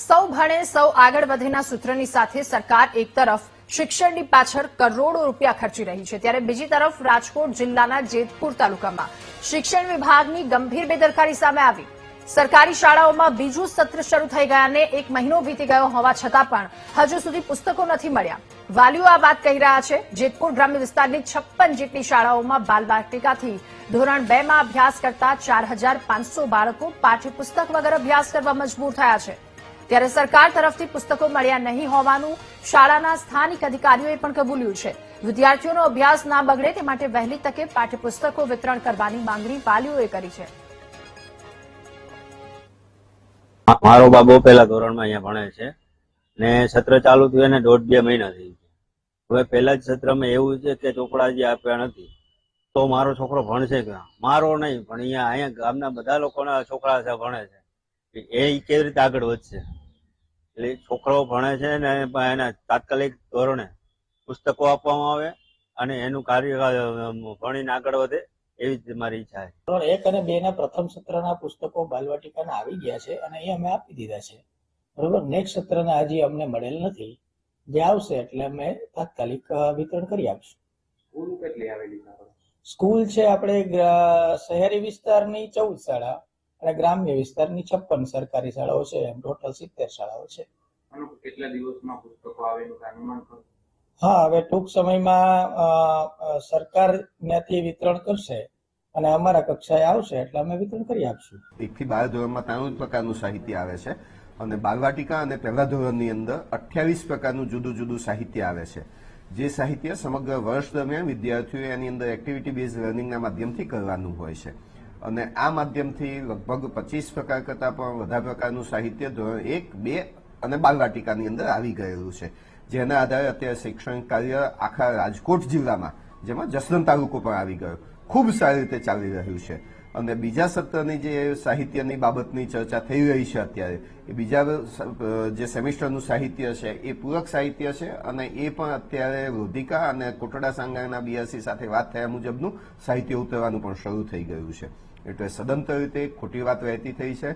સૌ ભણે સૌ આગળ વધેના સૂત્રની સાથે સરકાર એક તરફ શિક્ષણની પાછળ કરોડો રૂપિયા ખર્ચી રહી છે, ત્યારે બીજી તરફ રાજકોટ જિલ્લાના જેતપુર તાલુકામાં શિક્ષણ વિભાગની ગંભીર બેદરકારી સામે આવી। સરકારી શાળાઓમાં બીજું સત્ર શરૂ થઈ ગયાને 1 મહિનો વીતી ગયો હોવા છતાં પણ હજુ સુધી પુસ્તકો નથી મળ્યા। વાલીઓ આ વાત કહી રહ્યા છે। જેતપુર ગ્રામ્ય વિસ્તારની 56 જેટલી શાળાઓમાં બાલવાટિકાથી ધોરણ 2 માં અભ્યાસ કરતા 4500 બાળકો પાઠ્યપુસ્તક વગર અભ્યાસ કરવા મજબૂર થયા છે, ત્યારે સરકાર તરફથી પુસ્તકો મળ્યા નહીં હોવાનું શાળાના સ્થાનિક અધિકારીઓએ પણ કબૂલ્યું છે। વિદ્યાર્થીઓનો અભ્યાસ ના બગડે તે માટે વહેલી તકે પાઠ્યપુસ્તકો વિતરણ કરવાની માંગણી વાલીઓએ કરી છે। મારો બાબો પહેલા ધોરણમાં અહીંયા ભણે છે ને સત્ર ચાલુ થયું એને 1.5-2 મહિના થઈ ગયા। હવે પહેલા જ સત્રમાં એવું છે કે ચોપડા જે આપ્યા નથી તો મારો છોકરો ભણશે કે મારો નહીં પણ અહીંયા ગામના બધા લોકોના છોકરા ભણે છે, એ કેવી રીતે આગળ વધશે? એટલે છોકરાઓ ભણે છે ને એના તાત્કાલિક ધોરણે પુસ્તકો આપવામાં આવે અને એનું કાર્ય ભણીને આગળ વધે એવી જ મારી ઈચ્છા છે। ધોરણ 1 અને 2 ના પ્રથમ સત્રના પુસ્તકો બાલવાટિકાના આવી ગયા છે અને એ અમે આપી દીધા છે, બરોબર। નેક્સ્ટ સત્રના હજી અમને મળેલ નથી, જે આવશે એટલે અમે તાત્કાલિક વિતરણ કરી આપીશું। સ્કૂલ કેટલી આવેલી છે? સ્કૂલ છે આપણે શહેરી વિસ્તારની 14 શાળા અને ગ્રામ્ય વિસ્તારની 56 સરકારી શાળાઓ છે, એમ ટોટલ 70 શાળાઓ છે। કેટલા દિવસમાં પુસ્તકો આવે એનું અનુમાન કરો? હા, હવે ટૂંક સમયમાં સરકાર ત્યાંથી વિતરણ કરશે અને અમારા કક્ષાએ આવશે એટલે અમે વિતરણ કરી આપશું। 1 થી 12 ધોરણમાં 3 પ્રકારનું સાહિત્ય આવે છે અને બાલવાટિકા અને પહેલા ધોરણની અંદર 28 પ્રકારનું જુદું જુદું સાહિત્ય આવે છે, જે સાહિત્ય સમગ્ર વર્ષ દરમિયાન વિદ્યાર્થીઓએ એની અંદર એક્ટિવિટી બેઝ લર્નિંગના માધ્યમથી કરવાનું હોય છે અને આ માધ્યમથી લગભગ 25 પ્રકાર કરતાં પણ વધારે પ્રકારનું સાહિત્ય ધોરણ 1, 2 અને બાલવાટિકાની અંદર આવી ગયેલું છે, જેના આધારે અત્યારે શૈક્ષણિક કાર્ય આખા રાજકોટ જિલ્લામાં, જેમાં જસદણ તાલુકો પણ આવી ગયો, ખૂબ સારી રીતે ચાલી રહ્યું છે। અને બીજા સત્રની જે સાહિત્યની બાબતની ચર્ચા થઈ રહી છે અત્યારે, એ બીજા જે સેમિસ્ટરનું સાહિત્ય છે એ પૂરક સાહિત્ય છે અને એ પણ અત્યારે રોધિકા અને કોટડા સાંગાના BRC સાથે વાત થયા મુજબનું સાહિત્ય ઉતરવાનું પણ શરૂ થઈ ગયું છે, એટલે સદંતર રીતે ખોટી વાત વહેતી થઈ છે।